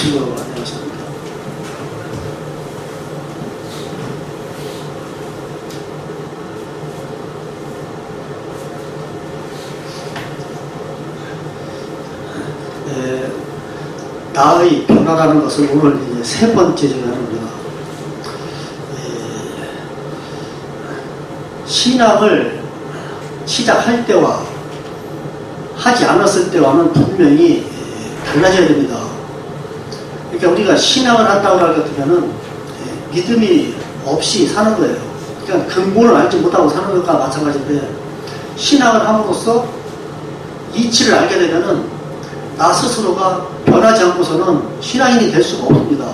모시고 안녕하십니까. 나의 변화라는 것을 오늘 이제 세 번째 주제입니다. 신앙을 시작할 때와 하지 않았을 때와는 분명히 달라져야 됩니다. 그러니까 우리가 신앙을 한다고 할 것 같으면은 믿음이 없이 사는 거예요. 그러니까 근본을 알지 못하고 사는 것과 마찬가지인데, 신앙을 함으로써 이치를 알게 되면은 나 스스로가 변하지 않고서는 신앙인이 될 수가 없습니다.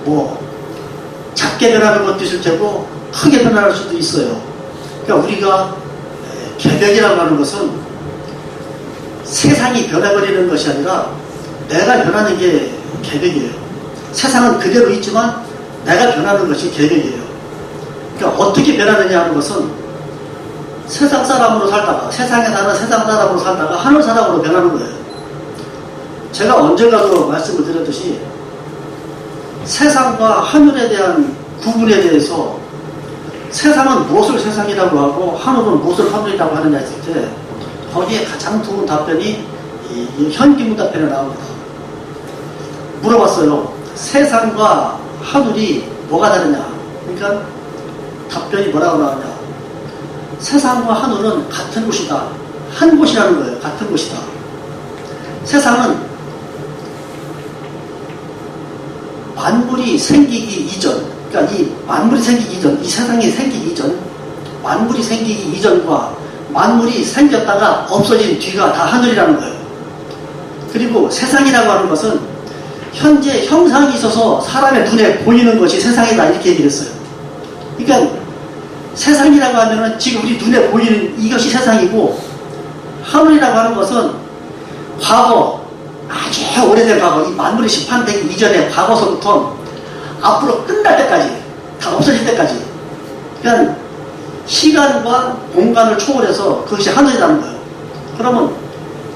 뭐 작게 변하는 것도 있을 테고 크게 변할 수도 있어요. 그러니까 우리가 개벽이라고 하는 것은 세상이 변해버리는 것이 아니라 내가 변하는 게 개벽이에요. 세상은 그대로 있지만 내가 변하는 것이 개벽이에요. 그러니까 어떻게 변하느냐 하는 것은 세상 사람으로 살다가, 세상에 사는 세상 사람으로 살다가 하늘 사람으로 변하는 거예요. 제가 언젠가도 말씀을 드렸듯이 세상과 하늘에 대한 구분에 대해서 세상은 무엇을 세상이라고 하고 하늘은 무엇을 하늘이라고 하느냐 했을 때 거기에 가장 좋은 답변이 이 현기문답편에 나옵니다. 물어봤어요. 세상과 하늘이 뭐가 다르냐? 그러니까 답변이 뭐라고 나오냐? 세상과 하늘은 같은 곳이다. 한 곳이라는 거예요. 같은 곳이다. 세상은 만물이 생기기 이전, 그러니까 이 만물이 생기기 이전, 이 세상이 생기기 이전, 만물이 생기기 이전과 만물이 생겼다가 없어진 뒤가 다 하늘이라는 거예요. 그리고 세상이라고 하는 것은 현재 형상이 있어서 사람의 눈에 보이는 것이 세상이다, 이렇게 얘기를 했어요. 그러니까 세상이라고 하면은 지금 우리 눈에 보이는 이것이 세상이고, 하늘이라고 하는 것은 과거, 아주 오래된 과거, 이 만물이 시판되기 이전의 과거서부터 앞으로 끝날 때까지, 다 없어질 때까지, 그러니까 시간과 공간을 초월해서 그것이 하늘이라는 거예요. 그러면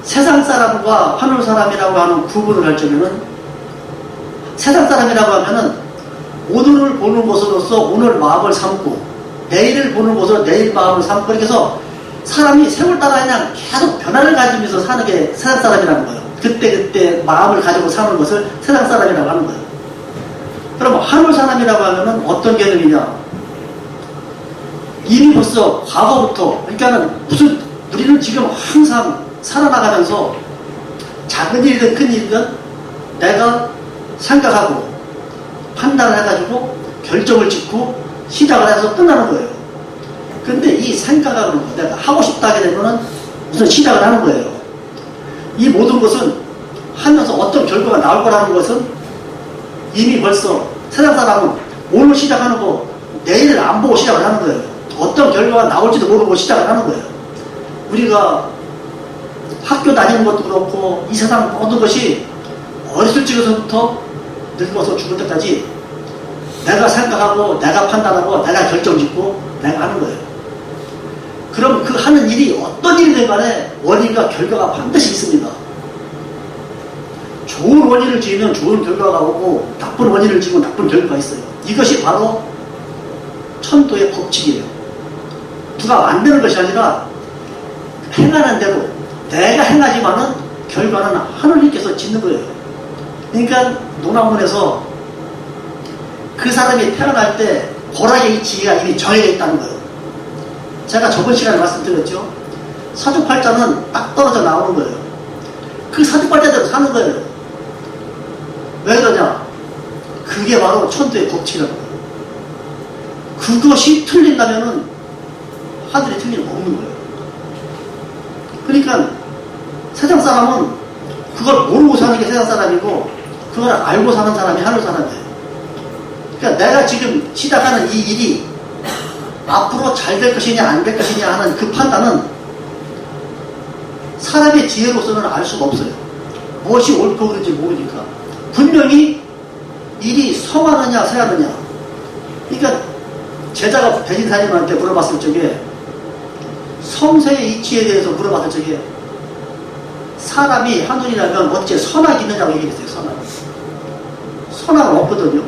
세상 사람과 하늘 사람이라고 하는 구분을 할 적에는, 세상 사람이라고 하면은 오늘을 보는 것으로서 오늘 마음을 삼고, 내일을 보는 것으로 내일 마음을 삼고, 그렇게 해서 사람이 세월 따라 그냥 계속 변화를 가지면서 사는 게 세상 사람이라는 거예요. 그때 마음을 가지고 사는 것을 세상 사람이라고 하는 거예요. 그럼 하늘 사람이라고 하면은 어떤 개념이냐? 이미 벌써 과거부터, 그러니까는 무슨, 우리는 지금 항상 살아나가면서 작은 일이든 큰 일이든 내가 생각하고 판단을 해가지고 결정을 짓고 시작을 해서 끝나는 거예요. 근데 이 생각하는 거, 내가 하고 싶다 하게 되면은 무슨 시작을 하는 거예요. 이 모든 것은 하면서 어떤 결과가 나올 거라는 것은 이미 벌써 세상 사람은 오늘 시작하는 거 내일을 안 보고 시작을 하는 거예요. 어떤 결과가 나올지도 모르고 시작을 하는 거예요. 우리가 학교 다니는 것도 그렇고 이 세상 모든 것이 어렸을 적에서부터 늙어서 죽을 때까지 내가 생각하고 내가 판단하고 내가 결정짓고 내가 하는 거예요. 그럼 그 하는 일이 어떤 일이든 간에 원인과 결과가 반드시 있습니다. 좋은 원인을 지으면 좋은 결과가 오고 나쁜 원인을 지으면 나쁜 결과가 있어요. 이것이 바로 천도의 법칙이에요. 누가 만드는 것이 아니라 행하는 대로 내가 행하지만은 결과는 하느님께서 짓는 거예요. 그러니까 노나문에서 그 사람이 태어날 때 고락의 이치가 이미 정해져 있다는 거예요. 제가 저번 시간에 말씀드렸죠. 사주팔자는 딱 떨어져 나오는 거예요. 그 사주팔자대로 사는 거예요. 왜 그러냐? 그게 바로 천도의 법칙이라는 거예요. 그것이 틀린다면은 하늘이 틀리는 없는 거예요. 그러니까 세상 사람은 그걸 모르고 사는 게 세상 사람이고, 그걸 알고 사는 사람이 하늘 사람이에요. 그러니까 내가 지금 시작하는 이 일이 앞으로 잘 될 것이냐 안 될 것이냐 하는 그 판단은 사람의 지혜로서는 알 수가 없어요. 무엇이 옳고 그른지 모르니까. 분명히 일이 성하느냐 세하느냐. 그러니까 제자가 백인사님한테 물어봤을 적에, 성세의 이치에 대해서 물어봤을 적에 사람이 하늘이라면 어째 선악이 있느냐고 얘기했어요. 선악은 없거든요.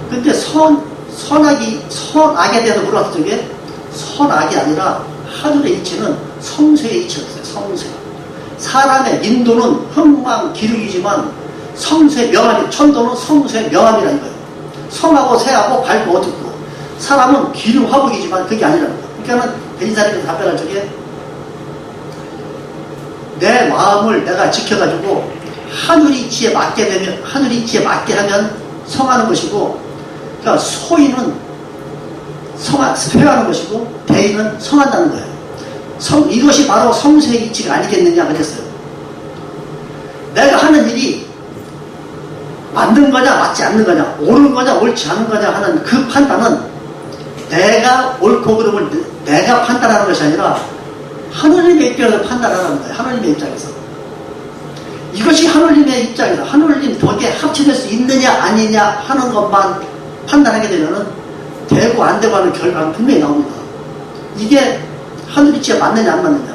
근데 선악에 대해서 물어봤을 적에 선악이 아니라 하늘의 이치는 성쇠의 이치였어요. 성쇠. 사람의 인도는 흥망 기륙이지만 성쇠 명암이, 천도는 성쇠 명암이라는 거예요. 성하고 새하고 밝고 어둡고, 사람은 기름 화복이지만 그게 아니라는 거예요. 그러니까는 대인사님께서 답변할 적에 내 마음을 내가 지켜가지고 하늘 이치에 맞게 되면, 하늘 이치에 맞게 하면 성하는 것이고, 그러니까 소인은 쇠하는 것이고 대인은 성한다는 거예요. 이것이 바로 성쇠의 이치가 아니겠느냐 그랬어요. 내가 하는 일이 맞는 거냐 맞지 않는 거냐, 옳은 거냐 옳지 않은 거냐 하는 그 판단은 내가 옳고 그름을 내가 판단하는 것이 아니라 하느님의 입장에서 판단하는 거예요. 하느님의 입장에서. 이것이 하느님의 입장에서 하느님 덕에 합쳐질 수 있느냐 아니냐 하는 것만 판단하게 되면은 되고 안 되고 하는 결과는 분명히 나옵니다. 이게 하늘이치에 맞느냐 안 맞느냐.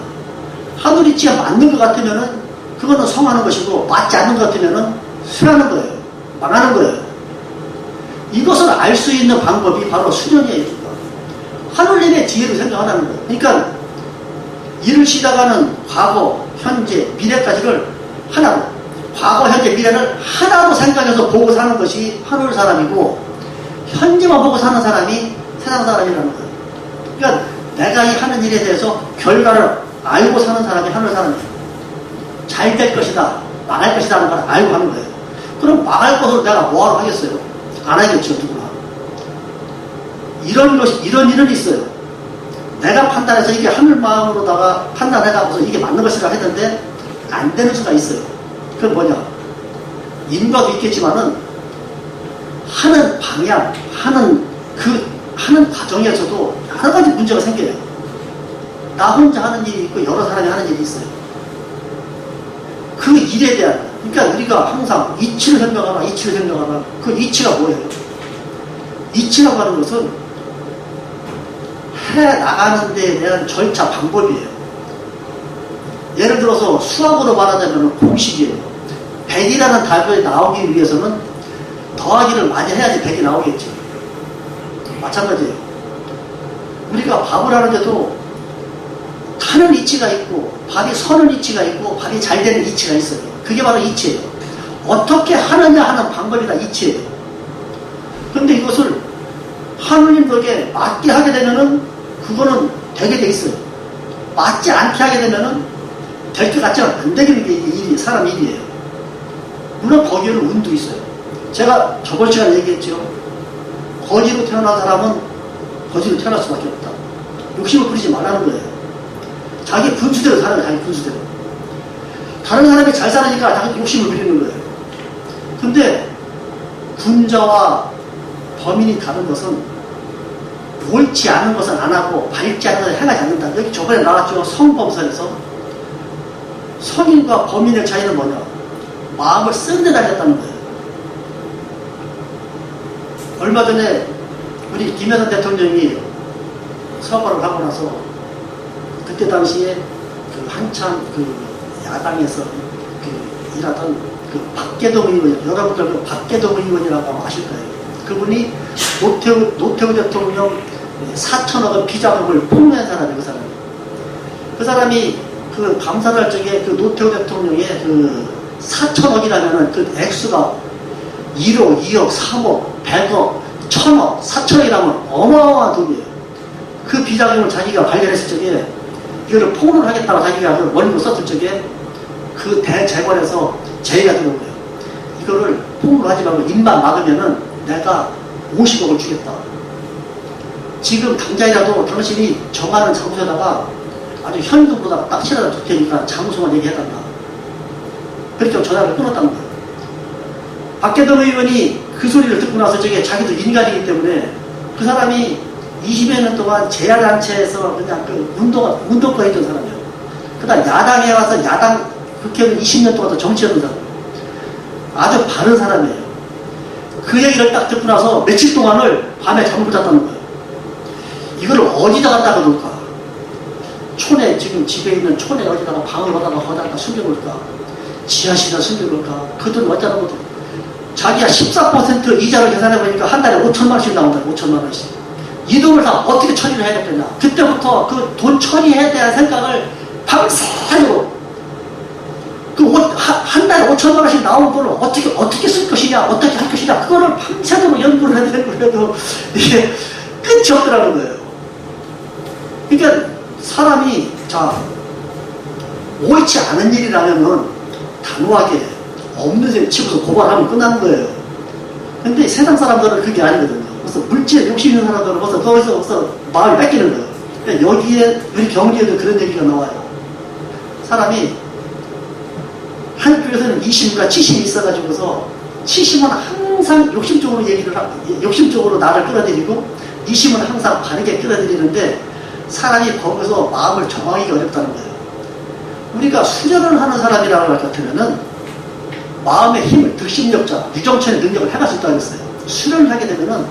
하늘이치에 맞는 것 같으면은 그거는 성하는 것이고, 맞지 않는 것 같으면은 쇠하는 거예요. 망하는 거예요. 이것을 알 수 있는 방법이 바로 수련이에요. 하늘님의 지혜를 생각하라는 거예요. 그러니까 일을 시작하는 과거, 현재, 미래까지를 하나로, 과거, 현재, 미래를 하나로 생각해서 보고 사는 것이 하늘 사람이고, 현재만 보고 사는 사람이 세상 사람이라는 거예요. 그러니까 내가 이 하는 일에 대해서 결과를 알고 사는 사람이 하늘 사람이에요. 잘 될 것이다, 망할 것이다 하는 걸 알고 하는 거예요. 그럼 망할 것을 내가 뭐하러 하겠어요? 안 하겠죠, 누구나. 이런 일은 있어요. 내가 판단해서 이게 하늘 마음으로다가 판단해가면서 이게 맞는 것이라 했는데 안 되는 수가 있어요. 그건 뭐냐? 인과도 있겠지만은 하는 방향, 하는 과정에서도 여러 가지 문제가 생겨요. 나 혼자 하는 일이 있고 여러 사람이 하는 일이 있어요. 그 일에 대한, 그러니까 우리가 항상 이치를 생각하나 그 이치가 뭐예요? 이치라고 하는 것은 해 나가는 데에 대한 절차 방법이에요. 예를 들어서 수학으로 말하자면 공식이에요. 100이라는 답이 나오기 위해서는 더하기를 많이 해야지 100이 나오겠죠. 마찬가지예요. 우리가 밥을 하는데도 타는 이치가 있고 밥이 서는 이치가 있고 밥이 잘 되는 이치가 있어요. 그게 바로 이치예요. 어떻게 하느냐 하는 방법이 다 이치예요. 그런데 이것을 하느님 덕에 맞게 하게 되면은 그거는 되게 돼 있어요. 맞지 않게 하게 되면은 될 것 같지만 안 되는 게 일이, 사람 일이에요. 물론 거기에는 운도 있어요. 제가 저번 시간에 얘기했죠. 거지로 태어난 사람은 거지로 태어날 수밖에 없다. 욕심을 부리지 말라는 거예요. 자기 분수대로 살아요. 자기 분수대로. 다른 사람이 잘 살으니까 자기 욕심을 부리는 거예요. 근데 군자와 범인이 다른 것은 옳지 않은 것은 안 하고 밝지 않은 것을 행하지 않는다. 여기 저번에 나왔죠. 성범설에서 성인과 범인의 차이는 뭐냐? 마음을 쓴데 달렸다는 거예요. 얼마 전에 우리 김영삼 대통령이 서거를 하고 나서 그때 당시에 그 한참 그 야당에서 그 일하던 그 박계동 의원, 여러분들 그 박계동 의원이라고 아실 거예요. 그분이 노태우 대통령 4천억의 비자금을 폭로한 사람이에요. 그 사람이 그 감사를 할 적에 그 노태우 대통령의 그 4천억이라면은 그 액수가 1억, 2억, 3억, 100억, 1000억, 4천억이라면 어마어마한 돈이에요. 그 비자금을 자기가 발견했을 적에 이거를 폭로를 하겠다고 자기가 그 원인을 썼을 적에 그 대재벌에서 제의가 들어온 거예요. 이거를 폭로를 하지 말고 입만 막으면은 내가 50억을 주겠다. 지금 당장이라도 당신이 정하는 장소에다가 아주 현금보다 딱 실어다 줄 테니까 장소만 얘기해달라. 그렇게 전화를 끊었다는 거예요. 박계동 의원이 그 소리를 듣고 나서 저게 자기도 인간이기 때문에 그 사람이 20여 년 동안 제야단체에서 그냥 그 운동가에 있던 사람이에요. 그 다음 야당에 와서 야당 국회의원 20년 동안 또 정치했던 사람. 아주 바른 사람이에요. 그 얘기를 딱 듣고 나서 며칠 동안을 밤에 잠을 못 잤다는 거예요. 이걸 어디다 갖다가 놓을까? 촌에 지금 집에 있는 촌에 어디다가 방을 얻다가 거다가 숨겨놓을까? 지하실에 숨겨놓을까? 그 돈 어쩌나 보다. 자기가 14% 이자를 계산해보니까 한 달에 5천만 원씩 나온다. 5천만 원씩. 이 돈을 다 어떻게 처리를 해야 되겠냐. 그때부터 그 돈 처리해야 대한 생각을 밤새도록 한 달에 5천만 원씩 나오는 돈을 어떻게 쓸 것이냐, 어떻게 할 것이냐, 그거를 밤새도록 연구를 해도 이게 끝이 없더라는 거예요. 그러니까 사람이, 옳지 않은 일이라면은 단호하게 없는 셈 치고서 고발하면 끝나는 거예요. 근데 세상 사람들은 그게 아니거든요. 그래서 물질에 욕심 있는 사람들은 거기서 마음이 뺏기는 거예요. 그러니까 여기에, 우리 경기에도 그런 얘기가 나와요. 사람이 한쪽에서는 20인가 70이 있어가지고서 70은 항상 욕심적으로 나를 끌어들이고 20은 항상 바르게 끌어들이는데 사람이 거기서 마음을 정하기가 어렵다는 거예요. 우리가 수련을 하는 사람이라고 할 것 같으면은 마음의 힘을, 득심력자, 유정천의 능력을 해갈 수 있다고 했어요. 수련을 하게 되면은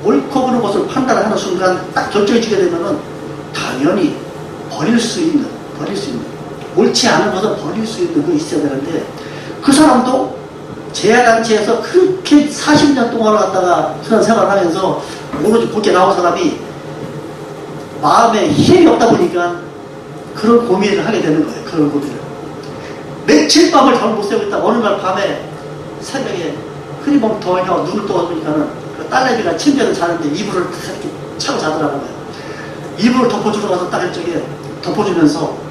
옳고 그른 것을 판단하는 순간 딱 결정이 지게 되면은 당연히 버릴 수 있는, 옳지 않은 것을 버릴 수 있는 게 있어야 되는데 그 사람도 재활단체에서 그렇게 40년 동안을 갖다가 그런 생활을 하면서 오로지 그렇게 나온 사람이 마음에 힘이 없다 보니까 그런 고민을 하게 되는 거예요. 그런 고민을. 며칠 밤을 잠을 못 새고 있다. 어느 날 밤에 새벽에 흐리멍 더하고 눈을 떠보니까는 그 딸내미가 침대에서 자는데 이불을 이렇게 차고 자더라고요. 이불을 덮어주러 가서 딱 이쪽에 덮어주면서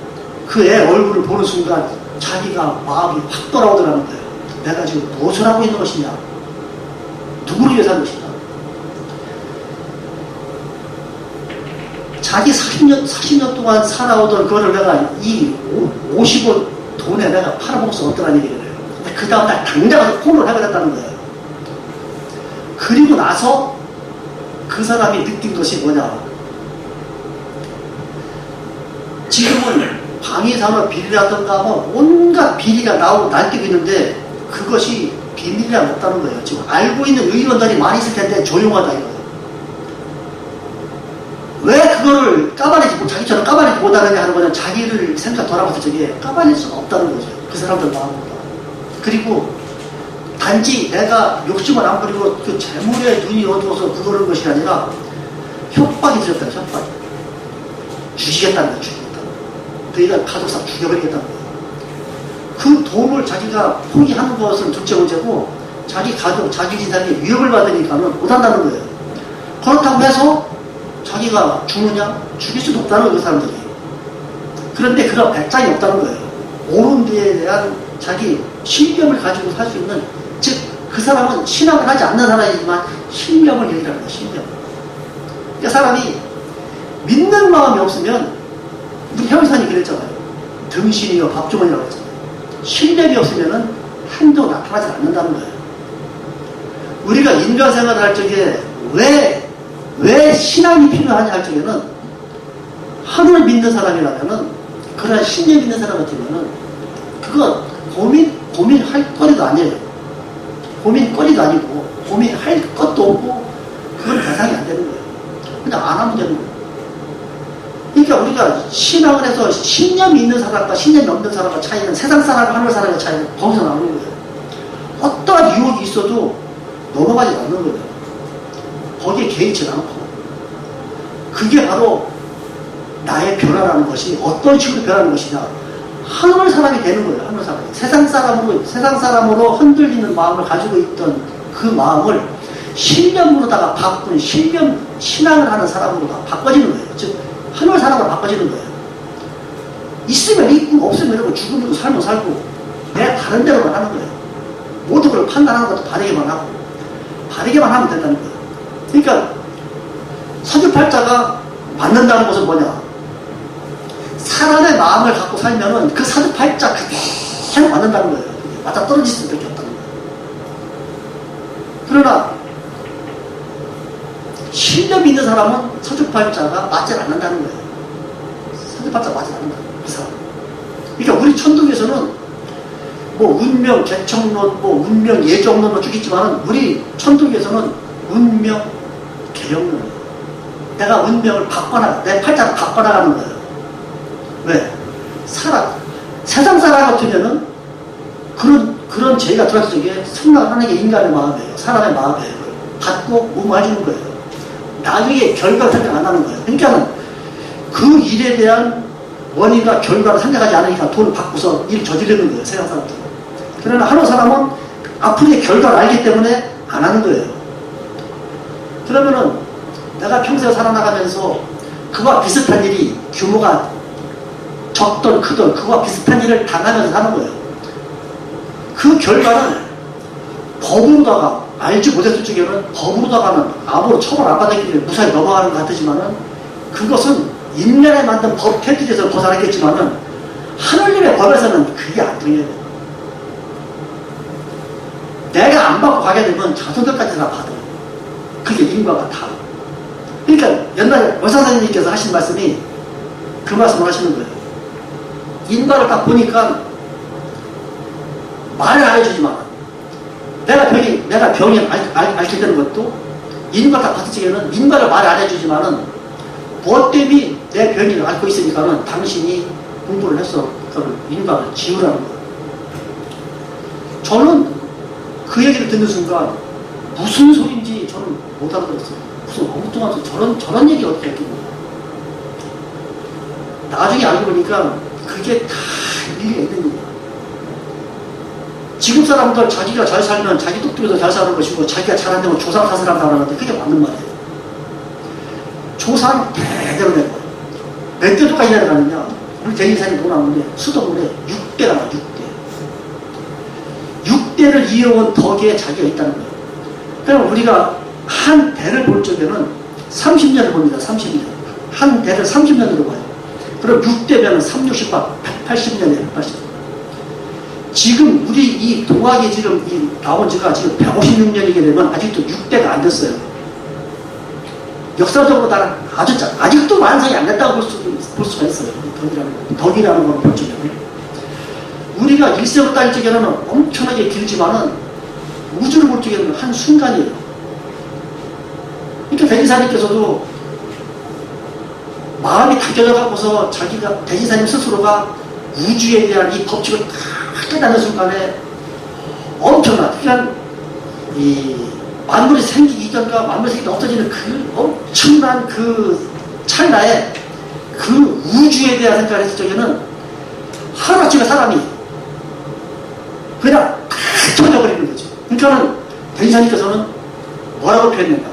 그 애 얼굴을 보는 순간 자기가 마음이 확 돌아오더라는 거예요. 내가 지금 무엇을 하고 있는 것이냐? 누구를 위해서 하는 것이냐? 자기 40년 동안 살아오던 그거를 내가 이 50원 돈에 내가 팔아먹을 수 없더라는 얘기를 해요. 근데 그 다음날 당장 가서 폰을 해버렸다는 거예요. 그리고 나서 그 사람이 느낀 것이 뭐냐? 지금은 방위산업 비리라든가 온갖 비리가 날뛰고 있는데 그것이 비밀이 없다는 거예요. 지금 알고 있는 의원들이 많이 있을 텐데 조용하다 이거예요. 왜 그거를 자기처럼 까발리지 못하느냐 하는 거는 자기를 생각 돌아봐서 저게 까발릴 수가 없다는 거죠. 그 사람들 마음보다. 그리고 단지 내가 욕심을 안 부리고 그 재물에 눈이 어두워서 그러는 것이 아니라 협박이 들었다는 협박이. 죽이겠다는 거야, 죽이겠다는 거야. 너희가 가족사 죽여버리겠다는 거야. 그 돈을 자기가 포기하는 것은 둘째 문제고 자기 가족, 자기 재산이 위협을 받으니까는 못한다는 거예요. 그렇다고 해서 자기가 죽느냐? 죽일 수도 없다는 거예요, 그 사람들이. 그런데 그런 배짱이 없다는 거예요. 옳은 데에 대한 자기 신념을 가지고 살 수 있는, 즉, 그 사람은 신앙을 하지 않는 사람이지만 신념을 얘기하는 거예요, 신념. 그러니까 사람이 믿는 마음이 없으면, 우리 형사님 그랬잖아요. 등신이요, 밥주머니라고 했잖아요. 신념이 없으면은 행동 나타나지 않는다는 거예요. 우리가 인간 생활을 할 적에 왜 신앙이 필요하냐 할 적에는 하늘을 믿는 사람이라면은 그런 신념 있는 사람 같으면은 그건 고민할 거리도 아니에요. 고민거리도 아니고 고민할 것도 없고 그건 대상이 안 되는 거예요. 그냥 안 하면 되는 거예요. 그러니까 우리가 신앙을 해서 신념이 있는 사람과 신념이 없는 사람과 차이는 세상 사람과 하늘 사람의 차이는 거기서 나오는 거예요. 어떠한 유혹이 있어도 넘어가지 않는 거예요. 거기에 개의치 않고. 그게 바로 나의 변화라는 것이 어떤 식으로 변하는 것이냐. 하늘 사람이 되는 거예요. 하늘 사람이. 세상 사람으로 흔들리는 마음을 가지고 있던 그 마음을 신념으로다가 바꾼 신앙을 하는 사람으로 바꿔지는 거예요. 즉 하늘 사람으로 바꿔지는 거예요. 있으면 있고 없으면 있고 죽으면 살면 살고 내 다른 대로만 하는 거예요. 모든 걸 판단하는 것도 바르게만 하고 바르게만 하면 된다는 거예요. 그러니까 사주팔자가 맞는다는 것은 뭐냐? 사람의 마음을 갖고 살면은 그 사주팔자 그대로 맞는다는 거예요. 맞아 떨어질 수밖에 없다는 거예요. 그러나 신념이 있는 사람은 사주팔자가 맞지 않는다는 거예요. 사주팔자가 맞지 않는다. 그 사람. 그러니까 우리 천둥에서는 뭐 운명 개척론, 뭐 운명 예정론을 쭉 있지만은 우리 천둥에서는 운명 개혁론. 내가 운명을 바꿔나가, 내 팔자를 바꿔나가는 거예요. 세상 사람 같으면은 그런 죄가 들어왔을 적에 생각하는 게 인간의 마음이에요. 사람의 마음이에요. 받고 무마해주는 거예요. 나중에 결과를 생각 안 하는 거예요. 그러니까는 그 일에 대한 원인과 결과를 생각하지 않으니까 돈을 받고서 일을 저지르는 거예요. 세상 사람들은. 그러나 하는 사람은 앞으로의 결과를 알기 때문에 안 하는 거예요. 그러면은 내가 평생 살아나가면서 그와 비슷한 일이 규모가 적던 크던 그와 비슷한 일을 당하면서 사는 거예요. 그 결과는 법으로다가 알지 못했을 적에는 법으로다가는 아무런 처벌 안 받았기 때문에 무사히 넘어가는 것 같지만은 그것은 인간에 만든 법 테두리에서 벗어났겠지만은 하늘님의 법에서는 그게 안 돼요. 내가 안 받고 가게 되면 자손들까지 다 받아요. 그게 인과가 다. 그러니까 옛날에 의사선생님께서 하신 말씀이 그 말씀을 하시는 거예요. 인과를 딱 보니까 말을 안 해주지만 내가 병이 앓게 되는 것도 인과를 딱 봤을 적에는 인과를 말을 안 해주지만은 뭐 때문에 내 병을 앓고 있으니까는 당신이 공부를 해서 그걸 인과를 지우라는 거예요. 저는 그 얘기를 듣는 순간 무슨 소리인지 저는 못 알아들었어요. 무슨 엉뚱한 소리, 저런 얘기 어떻게 했겠냐. 나중에 알고 보니까 그게 다 일리가 있는 거예요. 지금 사람들 자기가 잘 살면 자기 똑똑해서 잘 사는 것이고 자기가 잘 안 되면 조상 탓을 한다고 하는데 그게 맞는 말이에요. 조상 대대로 된 거예요. 몇 대도까지 내려가느냐. 우리 대인산이 뭐 나오는데 수도물에 6대가 나와요. 6대를 이어온 덕에 자기가 있다는 거예요. 그럼 우리가 한 대를 볼 적에는 30년을 봅니다. 30년. 한 대를 30년으로 봐요. 그럼 6대면 3, 60, 180년이에요. 180년. 지금 우리 이 동학이 지금 나온 지가 지금 156년이게 되면 아직도 6대가 안 됐어요. 역사적으로 따라 아직도 완성이 안 됐다고 볼 수가 있어요. 덕이라는 걸 볼 적에는. 우리가 일생으로 따질 적에는 엄청나게 길지만은 우주를 볼 적에는 한 순간이에요. 그러니까 대지사님께서도 마음이 다겨져 갖고서 자기가 대지사님 스스로가 우주에 대한 이 법칙을 다 깨닫는 순간에 엄청난, 그러니까 이 만물이 생기기 이전과 만물이 생기기 없어지는 그 엄청난 그 찰나에 그 우주에 대한 생각을 했을 적에는 하루아침에 사람이 그냥 다 터져버리는 거죠. 그러니까는 대지사님께서는 뭐라고 표현했나?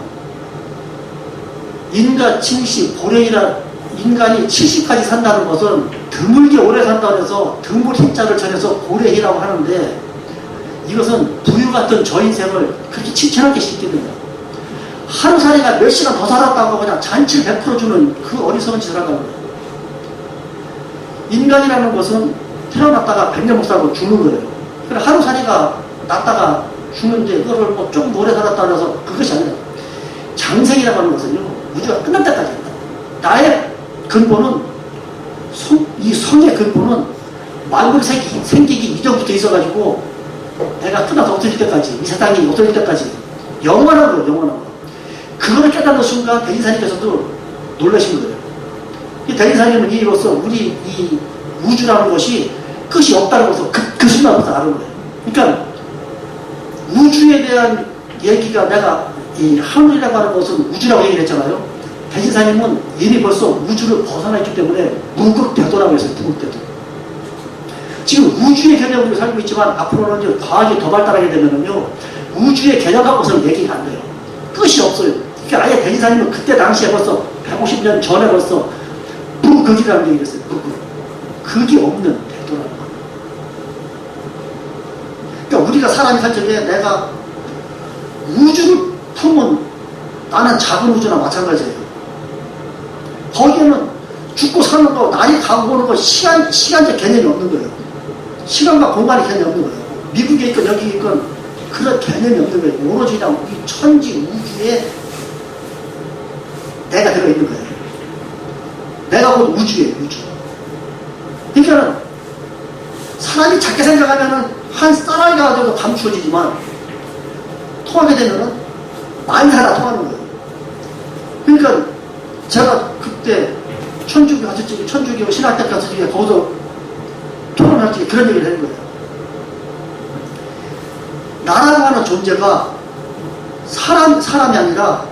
인가 70, 고령이라 인간이 70까지 산다는 것은 드물게 오래 산다고 해서 드물 힘자를 전해서 고래이라고 하는데 이것은 부유 같은 저 인생을 그렇게 칭찬하게 시키거든요. 하루살이가 몇 시간 더 살았다고 그냥 잔치를 100% 주는 그 어리석은 짓을 한다는 거예요. 인간이라는 것은 태어났다가 100년 못 살고 죽는 거예요. 그래 하루살이가 났다가 죽는데 그걸 뭐 조금 오래 살았다고 해서 그것이 아니라 장생이라고 하는 것은요 우주가 끝날 때까지 있다. 나의 근본은 이 성의 근본은 만물이 생기기 이전부터 있어가지고 내가 끝나서 없어질 때까지 이 세상이 없어질 때까지 영원한 거예요. 영원한 거. 그거를 깨닫는 순간 대지사님께서도 놀라신 거예요. 이 대지사님은 이로써 우리 이 우주라는 것이 끝이 없다는 것을 그 순간부터 아는 거예요. 그러니까 우주에 대한 얘기가 내가 이 하늘이라고 하는 것은 우주라고 얘기를 했잖아요. 대지사님은 이미 벌써 우주를 벗어나 있기 때문에 무극대도라고 했어요. 무극대도. 지금 우주의 개념으로 살고 있지만 앞으로는 과학이 더 발달하게 되면은요 우주의 개념 갖고서는 얘기가 안 돼요. 끝이 없어요. 그러니까 아예 대지사님은 그때 당시에 벌써 150년 전에 벌써 무극이라는 얘기를 했어요. 무극. 극이 없는 대도라는 거. 그러니까 우리가 사람이 살 적에 내가 우주를 품은 나는 작은 우주나 마찬가지예요. 거기에는 죽고 사는 거, 날이 가고 오는 거, 시간적 개념이 없는 거예요. 시간과 공간의 개념이 없는 거예요. 미국에 있건 여기 있건 그런 개념이 없는 거예요. 오로지 그냥 우리 천지 우주에 내가 들어있는 거예요. 내가 곧 우주예요, 우주. 그러니까 사람이 작게 생각하면은 한 쌀알가 정도 감추어지지만 통하게 되면은 만사가 통하는 거예요. 그러니까 제가 그때 천주교 갔을 적에 천주교 신학대 갔을 적에 거기서 토론할 때 그런 얘기를 하는 거예요. 나라고 하는 존재가 사람이 아니라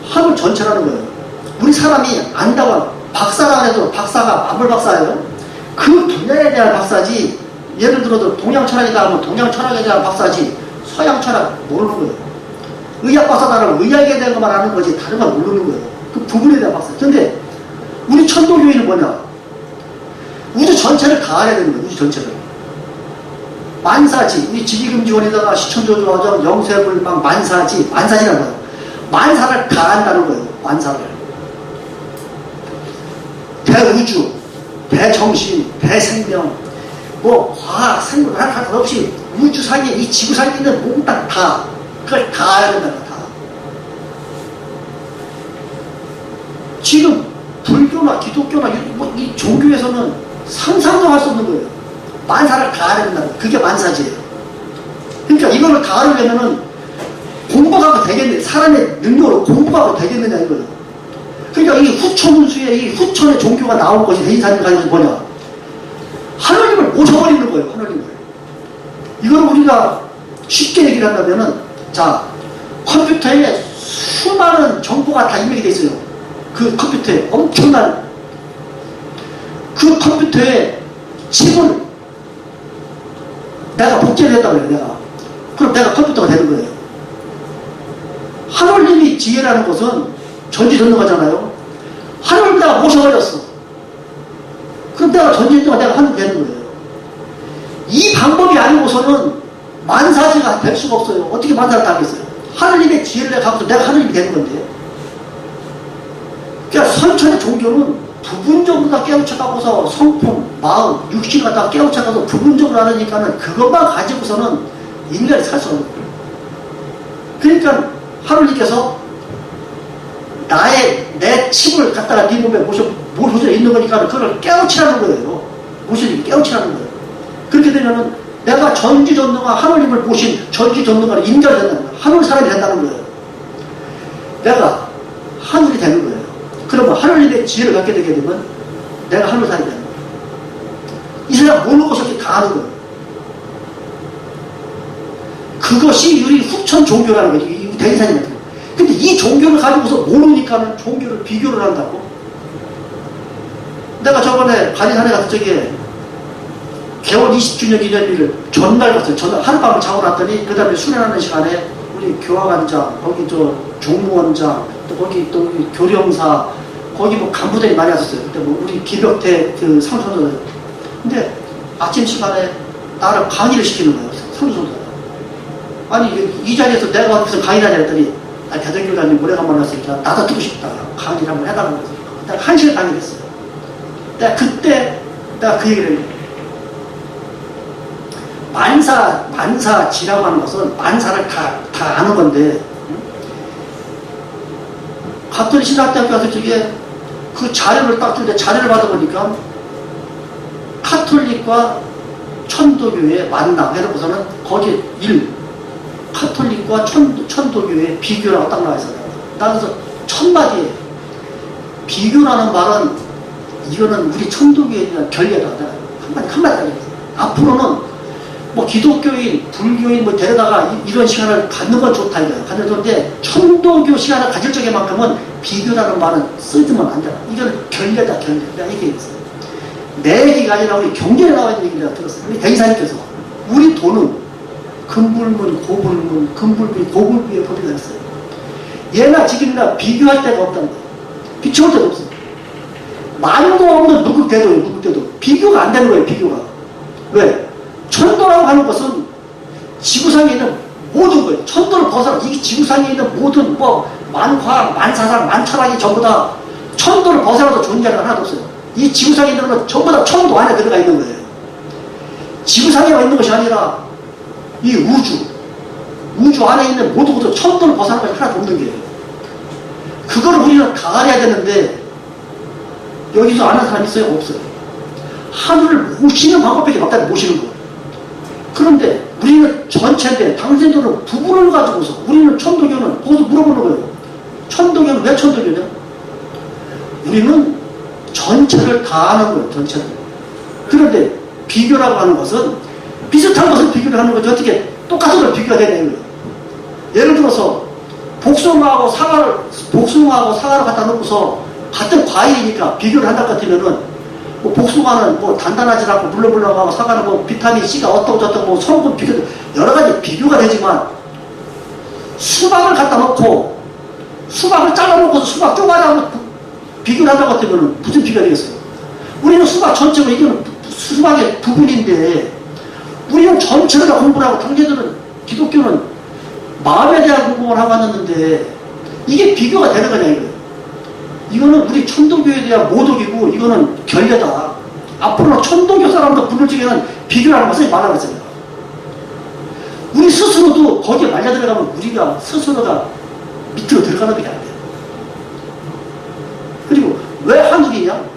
하늘 전체라는 거예요. 우리 사람이 안다고 박사라 해도 박사가 만물 박사예요. 그 분야에 대한 박사지, 예를 들어도 동양 철학이다 하면 동양 철학에 대한 박사지 서양 철학 모르는 거예요. 의학 박사다라면 의학에 대한 것만 아는 거지 다른 건 모르는 거예요. 그 부분에 대한 박사. 근데 우리 천도교인은 뭐냐? 우주 전체를 다 알아야 되는 거예요. 우주 전체를. 만사지. 우리 지기금지원에다가 시천조조화정 영세불망 만사지라는 거예요. 만사를 다 안다는 거예요. 만사를. 대우주, 대정신, 대생명, 뭐 과학, 생물 하나 없이 우주상에 이 지구상에 있는 몽땅 다 그걸 다 알아야 된다는 거예요. 다. 지금 불교나 기독교나 이 종교에서는 상상도 할 수 없는 거예요. 만사를 다 알아야 된다는 거예요. 그게 만사지예요. 그러니까 이거를 다 알으려면은 공부가 되겠네. 사람의 능력으로 공부가 되겠느냐 이거예요. 그러니까 이 후천문수에 이 후천의 종교가 나온 것이 대인사님 가지고 뭐냐? 하나님을 모셔버리는 거예요. 하나님을. 이걸 우리가 쉽게 얘기를 한다면은, 자, 컴퓨터에 수많은 정보가 다 입력이 돼 있어요. 그 컴퓨터에 엄청난 그 컴퓨터에 칩을 내가 복제를 했다고 해요. 내가. 그럼 내가 컴퓨터가 되는 거예요. 하나님이 지혜라는 것은 전지전능하잖아요. 하나님을 내가 모셔버렸어. 그럼 내가 전지전능한 내가 하나님 되는 거예요. 이 방법이 아니고서는 만사지가 될 수가 없어요. 어떻게 만사를 다 하겠어요? 하나님의 지혜를 내가 갖고서 내가 하나님이 되는 건데. 그러니까 선천의 종교는 부분적으로 다 깨우쳐가고서 성품, 마음, 육신을 다 깨우쳐가서 부분적으로 하니까는 그것만 가지고서는 인간이 살 수 없는 거예요. 그러니까 하나님께서 내 칩을 갖다가 네 몸에 모셔 있는 거니까 그걸 깨우치라는 거예요. 모시는 깨우치라는 거예요. 그렇게 되면은 내가 전지전능한 하나님을 모신 전지전능한 인간이 된다는 거예요. 하늘 사람이 된다는 거예요. 내가 하늘이 되는 거예요. 그러면 하나님의 지혜를 갖게 되게 되면 내가 하늘 사람이 되는 거예요. 이 사람 모르는 것이 다 아는 거예요. 그것이 우리 후천 종교라는 거죠. 이 대인사님 같은 거. 근데 이 종교를 가지고서 모르니까는 종교를 비교를 한다고. 내가 저번에 간이산에 갔을 적에 개원 20주년 기념일을 전날 갔어요. 전날 하룻밤을 자고 났더니 그 다음에 수련하는 시간에 우리 교화관장, 거기 저 종무원장, 또 거기 또 교령사, 거기 뭐 간부들이 많이 왔었어요. 그때 뭐 우리 기벽대 그 상소들. 근데 아침 시간에 나를 강의를 시키는 거예요. 상소들. 아니 이 자리에서 내가 무슨 강의를 하냐 했더니 대전교장님 오래간만에 왔으니까 나도 듣고 싶다. 강의를 한번 해달라고 해서 내가 1시간 강의를 했어요. 내가 그때 내가 그 얘기를 했어요. 만사지라고 하는 것은 만사를 다 아는 건데, 가톨릭 신학대학교 갔을 적에 그 자료를 딱 주는데 자료를 받아보니까 카톨릭과 천도교의 만남 해놓고서는 거기에 카톨릭과 천도교의 비교라고 딱 나와 있어요. 나는 그래서 첫마디에 비교라는 말은 이거는 우리 천도교에 대한 결례다. 한마디 하겠어요. 앞으로는 뭐 기독교인, 불교인 뭐 데려다가 이런 시간을 갖는 건 좋다 이거예요. 갖는 건데 천도교 시간을 가질 적에만큼은 비교라는 말은 쓰면 안 돼. 이건 결례다 결례. 내가 얘기했어요. 내 얘기가 아니라 우리 경전에 나와 있는 얘기를 내가 들었어요. 우리 대의사님께서 우리 돈은 금불문, 고불문, 금불비, 고불비의 법이가 있어요. 얘나 지금이나 비교할 데가 없다는 거예요. 비춰올 데가 없어요. 만도 없는 누극대도 비교가 안 되는 거예요. 비교가. 왜? 천도라고 하는 것은 지구상에 있는 모든 거예요. 천도를 벗어나 이 지구상에 있는 모든 뭐 만과학, 만사상, 만철학이 전부 다 천도를 벗어나도 존재하는 거 하나도 없어요. 이 지구상에 있는 건 전부 다 천도 안에 들어가 있는 거예요. 지구상에만 있는 것이 아니라 이 우주 안에 있는 모든 것도 천도를 벗어나는 것이 하나도 없는 게요. 그걸 우리는 다 알아야 되는데 여기서 아는 사람이 있어요? 없어요. 하늘을 모시는 방법밖에 없다는 모시는 거예요. 그런데 우리는 전체인데 당신들은 부분을 가지고서 우리는 천도교는 거기서 물어보는 거예요. 천도교는 왜 천도교냐? 우리는 전체를 다 아는 거예요. 전체를. 그런데 비교라고 하는 것은 비슷한 것을 비교를 하는 거지 어떻게 똑같은 걸 비교가 되냐고요. 예를 들어서 복숭아하고 사과를 갖다 놓고서 같은 과일이니까 비교를 한다 같으면은 뭐 복숭아는 뭐 단단하지 않고 물렁물렁하고 사과는 뭐 비타민 C가 어떻고 저떻고 뭐 성분 비교 여러 가지 비교가 되지만 수박을 갖다 놓고 수박을 잘라놓고서 수박 쪼가리하고 비교를 한다 같으면은 무슨 비교가 되겠어요? 우리는 수박 전체고 이거는 수박의 부분인데 우리는 전체를 다 공부를 하고 당신들은 기독교는 마음에 대한 공부를 하고 왔는데 이게 비교가 되는 거냐 이거예요. 이거는 우리 천도교에 대한 모독이고 이거는 결례다. 앞으로 천도교 사람들 부를 적에는 비교라는 것을 말하고 있어요. 우리 스스로도 거기에 말려 들어가면 우리가 스스로가 밑으로 들어가는 게 안 돼요. 그리고 왜 하늘이냐?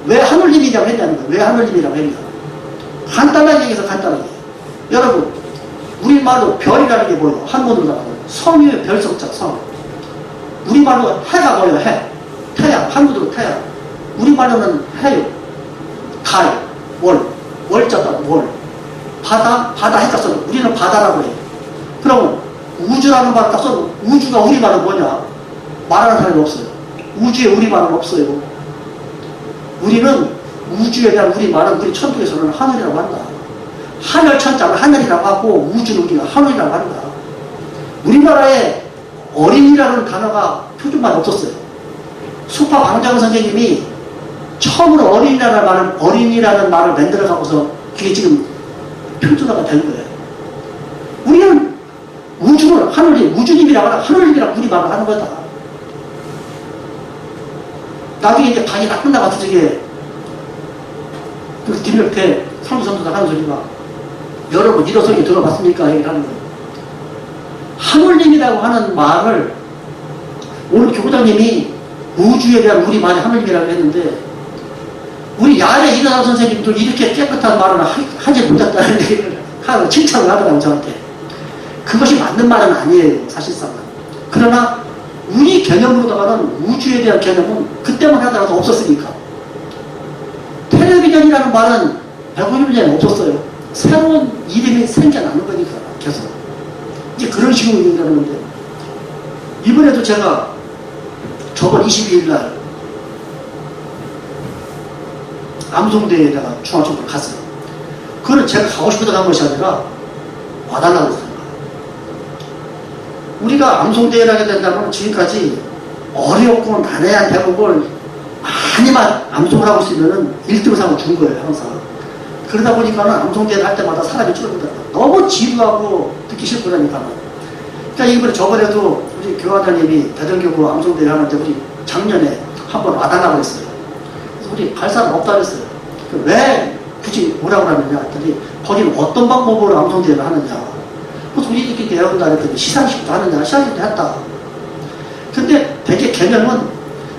왜 하늘님이냐고 했냐는 거예요. 왜 하늘님이라고 했냐? 간단하게 얘기해서 간단하게. 여러분, 우리말로 별이라는 게 뭐예요? 한문으로 나가면 성이에요. 별성자, 성. 우리말로 해가 뭐예요? 해. 태양, 한문으로 태양. 우리말로는 해요. 달, 월. 월자다, 월. 바다, 바다 해가 써요. 우리는 바다라고 해요. 그러면 우주라는 말을 딱 써도 우주가 우리말은 뭐냐? 말하는 사람이 없어요. 우주에 우리말은 없어요. 우리는 우주에 대한 우리말은 우리 천도에서는 하늘이라고 한다. 하늘 천자를 하늘이라고 하고 우주는 우리가 하늘이라고 한다. 우리나라에 어린이라는 단어가 표준말이 없었어요. 수파 방장 선생님이 처음으로 어린이라는 말을 만들어가고서 그게 지금 표준화가 된 거예요. 우리는 우주를 우주님이라고 하나 하늘님이라고 우리 말을 하는 거다. 나중에 이제 강의 다 끝나가서 저게 그 뒷옆에 상주선도가 하는 소리가 여러분 이런 소리 들어봤습니까? 얘기를 하는 거예요. 하늘님이라고 하는 말을 오늘 교장님이 우주에 대한 우리 말이 하늘님이라고 했는데 우리 야외 이근환 선생님도 이렇게 깨끗한 말을 하지 못했다는 얘기를 하고 칭찬을 하더라고요. 저한테. 그것이 맞는 말은 아니에요. 사실상은. 그러나 우리 개념으로다가는 우주에 대한 개념은 그때만 하더라도 없었으니까. 텔레비전이라는 말은 150년 전에 없었어요. 새로운 이름이 생겨나는 거니까 계속. 이제 그런 식으로 얘기하는 건데 이번에도 제가 저번 22일 날 암송대에 내가 중앙정부를 갔어요. 그거는 제가 가고 싶어서 간 것이 아니라 와달라고 했어요. 우리가 암송대회를 하게 된다면 지금까지 어렵고 난해한 대목을 많이만 암송을 하고 있으면 1등상을 준 거예요, 항상. 그러다 보니까는 암송대회를 할 때마다 사람이 줄어들더라고요. 너무 지루하고 듣기 싫더라니까는. 그러니까 이번에 저번에도 우리 교화장님이 대전교구 암송대회를 하는데 우리 작년에 한번 와달라고 했어요. 그래서 우리 갈 사람 없다고 했어요. 왜 굳이 오라고 하느냐 했더니 거기는 어떤 방법으로 암송대회를 하느냐. 그래서 우리들끼리 대화한다 했더니 시상식도 하느냐, 시상식도 했다. 근데 되게 개념은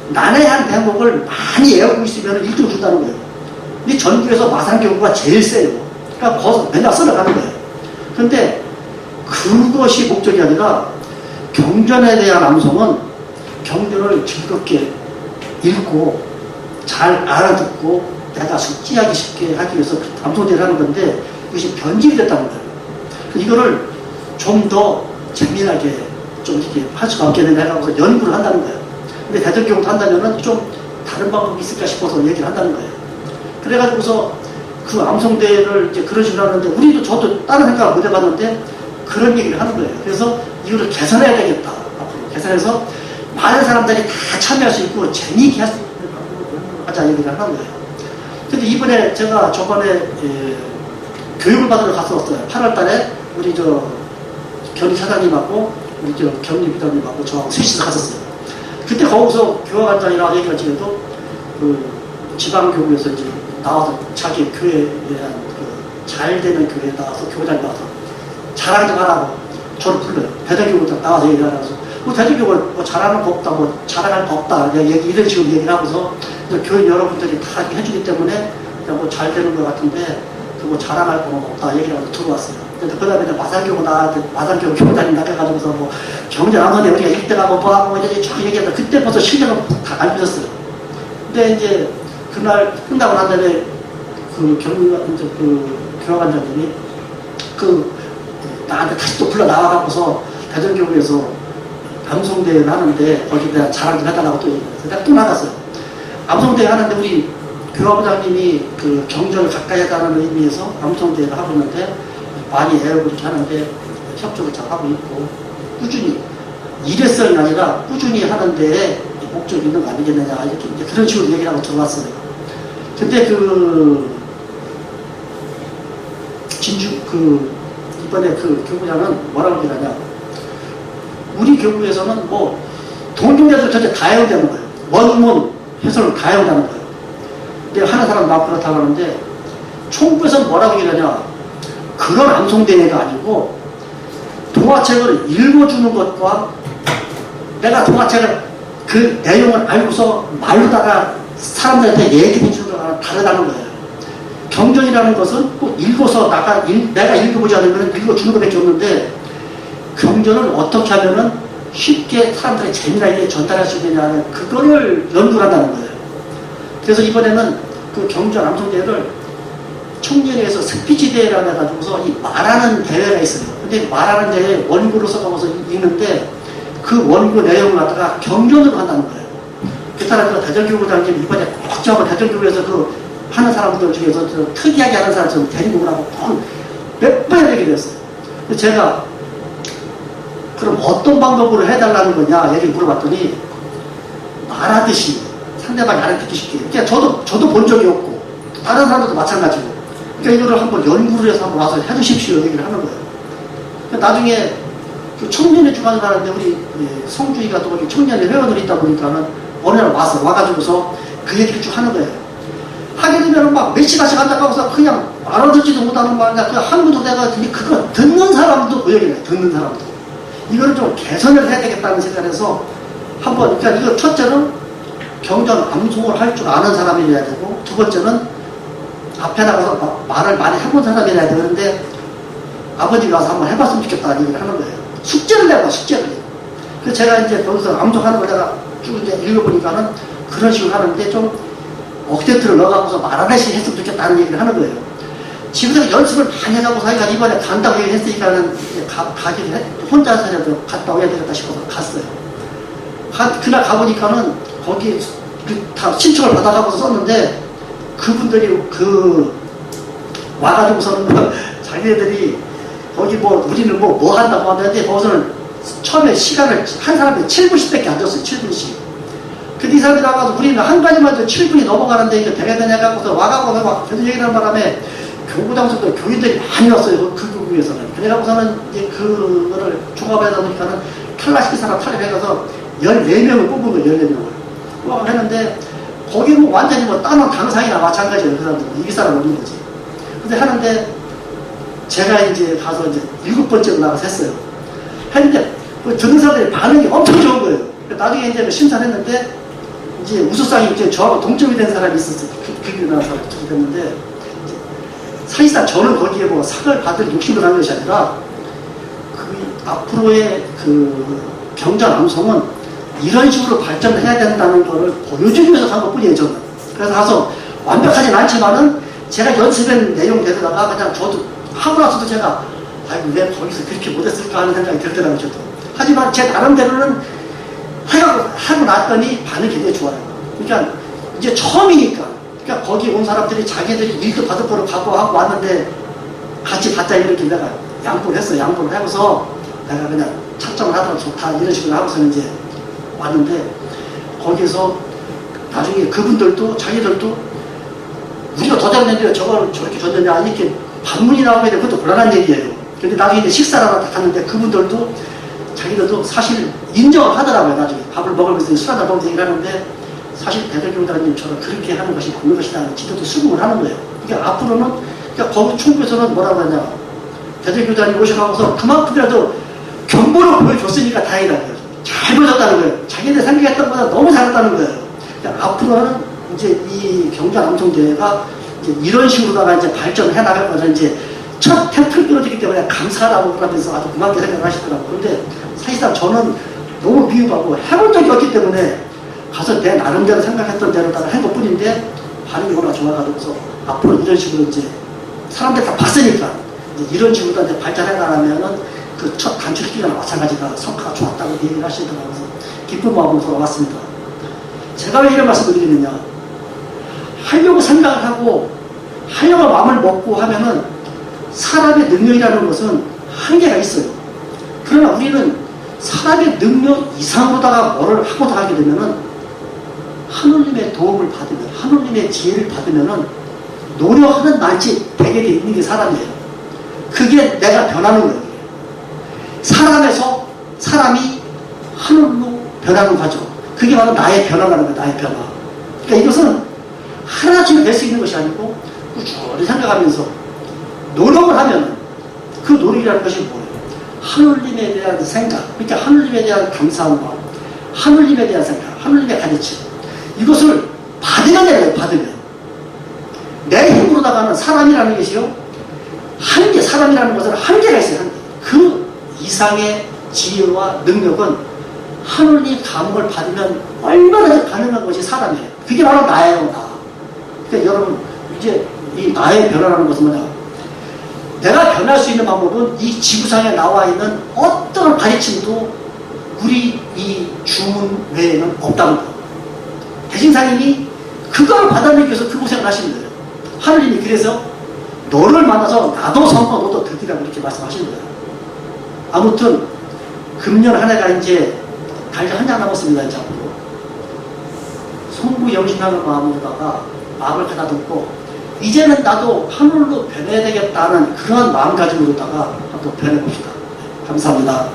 난해한 대목을 많이 외우고 있으면 1등 준다는 거예요. 근데 전국에서 마산교구가 제일 세요. 그러니까 거기서 맨날 쓸어가는 거예요. 근데 그것이 목적이 아니라 경전에 대한 암송은 경전을 즐겁게 읽고 잘 알아듣고 내가 숙지하기 쉽게 하기 위해서 암송대를 하는 건데 이것이 변질이 됐다는 거예요. 이거를 좀 더 재미나게 좀 이렇게 할 수가 없게 되냐고 연구를 한다는 거예요. 근데 대전교구도 한다면은 좀 다른 방법이 있을까 싶어서 얘기를 한다는 거예요. 그래가지고서 그 암송대를 이제 그런 식으로 하는데 우리도 저도 다른 생각을 못 해봤는데 그런 얘기를 하는 거예요. 그래서 이거를 개선해야 되겠다. 앞으로 개선해서 많은 사람들이 다 참여할 수 있고 재미있게 할 수 있는 방법을 하자 얘기를 하는 거예요. 근데 이번에 제가 저번에 교육을 받으러 갔었어요. 8월 달에 우리 견이 사장님하고 우리 경리 비서님하고 저하고 셋이서 갔었어요. 그때 거기서 교화관장이라고 얘기를 지내도 그 지방교구에서 이제 나와서 자기 교회에 대한 잘 되는 교회에 나와서 교장이 나와서 자랑 좀 하라고 저를 불러요. 대전교구 나와서 얘기를 하라고. 뭐 대전교구를 뭐 잘하는 거 없다, 뭐 자랑할 거 없다, 이런 식으로 얘기를 하고서 교인 여러분들이 다 해주기 때문에 뭐 잘 되는 것 같은데 그거 자랑할 거 없다 얘기를 하고 들어왔어요. 그 다음에 마산교구 마산교구 교장님 나가가지고서 뭐 경전 안 하는데 우리가 1등하고 뭐하고 이제 쫙 얘기하다 그때 벌써 실력은 다 알려졌어요. 근데 이제 그날 끝나고 난 다음에 이제 교화관장님이 나한테 다시 또 불러 나와갖고서 대전교구에서 암송대회를 하는데 거기에 대한 자랑 좀 해달라고 또 얘기해서 내가 또 나갔어요. 암송대회 하는데 우리 교화부장님이 경전을 가까이 해달라는 의미에서 암송대회를 하고 있는데 많이 애를 이렇게 하는데 협조를 잘 하고 있고 꾸준히 일회성이 아니라 꾸준히 하는 데에 목적이 있는 거 아니겠느냐 이렇게 이제 그런 식으로 얘기를 하고 들어왔어요. 근데 이번에 교구장은 뭐라고 얘기하냐, 우리 교구에서는 뭐 동종대도 전체 다 해온다는 거예요. 원문 해설을 다 해온다는 거예요. 근데 하는 사람 막 그렇다고 하는데 총부에서는 뭐라고 얘기하냐, 그런 암송대회가 아니고 동화책을 읽어주는 것과 내가 동화책을 그 내용을 알고서 말로다가 사람들한테 얘기해 주는 거랑 다르다는 거예요. 경전이라는 것은 꼭 읽어서 내가 읽어보지 않으면 읽어주는 것밖에 없는데, 경전을 어떻게 하면은 쉽게 사람들의 재미나게 전달할 수 있느냐, 그거를 연구를 한다는 거예요. 그래서 이번에는 그 경전 암송대회를 청년회에서 스피치 대회라고 해가지고서 이 말하는 대회가 있어요. 근데 말하는 대회 원고를 써가면서 읽는데 그 원고 내용을 갖다가 경전으로 한다는 거예요. 그 사람들 대전교구장님 이번에 꼭 저하고 대전교구에서 하는 사람들 중에서 특이하게 하는 사람 좀 데리고 오라고 몇 번 얘기를 했어요. 제가 그럼 어떤 방법으로 해달라는 거냐 얘기를 물어봤더니 말하듯이 상대방이 알아듣기 쉽게. 그러니까 저도 본 적이 없고 다른 사람들도 마찬가지고, 그러니까 이거를 한번 연구를 해서 한번 와서 해주십시오 얘기를 하는 거예요. 그러니까 나중에 청년회 주관을 하는데 우리 성주이가 또 청년회 회원들이 있다 보니까는 어느 날 와가지고서 그 얘기를 쭉 하는 거예요. 하게 되면 막 몇 시간씩 앉아가고서 그냥 알아듣지도 못하는 말이야. 그 한국도 내가 그거 듣는 사람도 그 얘기를 해. 듣는 사람도. 이거를 좀 개선을 해야 되겠다는 생각에서 한번, 그러니까 이거 첫째는 경전 암송을 할 줄 아는 사람이어야 되고, 두 번째는 앞에 나가서 말을 많이 해본 사람이어야 되는데 아버지가 와서 한번 해봤으면 좋겠다는 얘기를 하는 거예요. 숙제를 내고 숙제를. 그래서 제가 이제 거기서 암송하는 걸 내가 쭉 이제 읽어보니까는 그런 식으로 하는데 좀 억센트를 넣어갖고서 말하듯이 했으면 좋겠다는 얘기를 하는 거예요. 집에서 연습을 많이 해가고 사이가 이번에 간다고 얘기했으니까는 가기를 혼자서라도 갔다 오야 되겠다 싶어서 갔어요. 그날 가보니까는 거기 다 신청을 받아가고서 썼는데 그분들이 와가지고서는 자기네들이 거기 우리는 뭐 한다고 하는데 거기서는 처음에 시간을 한 사람이 7분씩밖에 안 줬어요. 7분씩. 근데 이 사람들이 와가지고 우리는 한 가지만 해도 7분이 넘어가는데 이거 되겠느냐 해갖고서 와가고서 막 계속 얘기를 하는 바람에 교구장소도 교인들이 많이 왔어요. 그 교구에서는. 그래갖고서는 이제 그거를 종합하다 보니까는 탈락시킨 사람 탈락해가서 14명을 뽑은 거예요. 14명을. 뽑아서 했는데 거기 완전히 다른 강상이나 마찬가지예요. 그 사람들은. 이길 사람 없는 거지. 근데 하는데 제가 이제 가서 이제 7번째로 나가서 했어요. 했는데 듣는 사람들이 반응이 엄청 좋은 거예요. 나중에 이제 심사를 했는데 이제 우수상이 이제 저하고 동점이 된 사람이 있었어요. 그 길에 나와서 어떻게 됐는데, 사실상 저는 거기에 상을 받을 욕심을 하는 것이 아니라 앞으로의 경전 암송은 이런 식으로 발전을 해야 된다는 거를 보여주기 위해서 한 것 뿐이에요, 저는. 그래서 가서 완벽하진 않지만은 제가 연습한 내용 되다가 그냥 저도 하고 나서도 제가 아이고 왜 거기서 그렇게 못했을까 하는 생각이 들더라고요, 저도. 하지만 제 나름대로는 하고 났더니 반응이 굉장히 좋아요. 그러니까 이제 처음이니까. 그러니까 거기 온 사람들이 자기들이 일도 받을 거로 각오하고 왔는데 같이 받자 이렇게 내가 양보를 했어요. 양보를 하고서 내가 그냥 착정을 하더라도 좋다 이런 식으로 하고서 이제 왔는데, 거기서 나중에 그분들도 자기들도 우리가 더 잘했는데 저걸 저렇게 줬느냐 이렇게 반문이 나오게 되면 그것도 곤란한 얘기예요. 근데 나중에 이제 식사를 하러 갔는데 그분들도 자기들도 사실 인정을 하더라고요. 나중에 밥을 먹으면서 술 한잔 먹으면서 얘기를 하는데, 사실 대전교구장님처럼 그렇게 하는 것이 맞는 것이다. 지도도 수긍을 하는 거예요. 그러니까 앞으로는, 그러니까 거기 총부에서는 뭐라고 하냐, 대전교구장님 오셔가면서 그만큼이라도 경보를 보여줬으니까 다행이다. 잘 보여줬다는 거예요. 자기들 생각했던 것보다 너무 잘했다는 거예요. 그러니까 앞으로는 이제 이 경전 암송대회가 이제 이런 식으로다가 이제 발전을 해 나갈 거죠. 이제 첫 템플 끊어지기 때문에 감사하다고 그러면서 아주 고맙게 생각을 하시더라고요. 그런데 사실상 저는 너무 미흡하고 해본 적이 없기 때문에 가서 내 나름대로 생각했던 대로다가 한 것 뿐인데 반응이 워낙 좋아가지고서 앞으로 이런 식으로 이제 사람들 다 봤으니까 이제 이런 식으로 이제 발전해 나가면은 그 첫 단축기가 마찬가지가 성과가 좋았다고 얘기를 하시더라고요. 그래서 기쁜 마음으로 돌아왔습니다. 제가 왜 이런 말씀을 드리느냐. 하려고 생각을 하고 하려고 마음을 먹고 하면은 사람의 능력이라는 것은 한계가 있어요. 그러나 우리는 사람의 능력 이상으로다가 뭐를 하고 다 하게 되면은 하느님의 도움을 받으면, 하느님의 지혜를 받으면은 노력하는 날치 대결이 있는 게 사람이에요. 그게 내가 변하는 거예요. 사람에서 사람이 하늘로 변하는 과정. 그게 바로 나의 변화라는 거예요. 나의 변화. 그러니까 이것은 하나쯤에 될 수 있는 것이 아니고 꾸준히 생각하면서 노력을 하면 그 노력이라는 것이 뭐예요? 하느님에 대한 생각, 그러니까 하느님에 대한 감사함과 하느님에 대한 생각, 하느님의 가르침, 이것을 받으면 돼요. 받으면 내 힘으로 나가는 사람이라는 것이요, 한계, 사람이라는 것은 한계가 있어요. 한계. 그 이상의 지혜와 능력은 하느님 감흥을 받으면 얼마나 가능한 것이 사람이에요. 그게 바로 나예요. 나. 그러니까 여러분, 이제 이 나의 변화라는 것은 뭐냐, 내가 변할 수 있는 방법은 이 지구상에 나와 있는 어떤 가르침도 우리 이 주문 외에는 없다는 거. 대신사님이 그걸 받아내기 위해서 그 고생을 하시는 거예요. 하느님이 그래서 너를 만나서 나도 성과 너도 듣기라고 이렇게 말씀하시는 거예요. 아무튼 금년 한 해가 이제 달리 한 장 남았습니다. 이제 앞으로 송구영신하는 마음으로다가 마음을 가다듬고 이제는 나도 하늘로 변해야 되겠다는 그런 마음가짐으로다가 한번 변해봅시다. 감사합니다.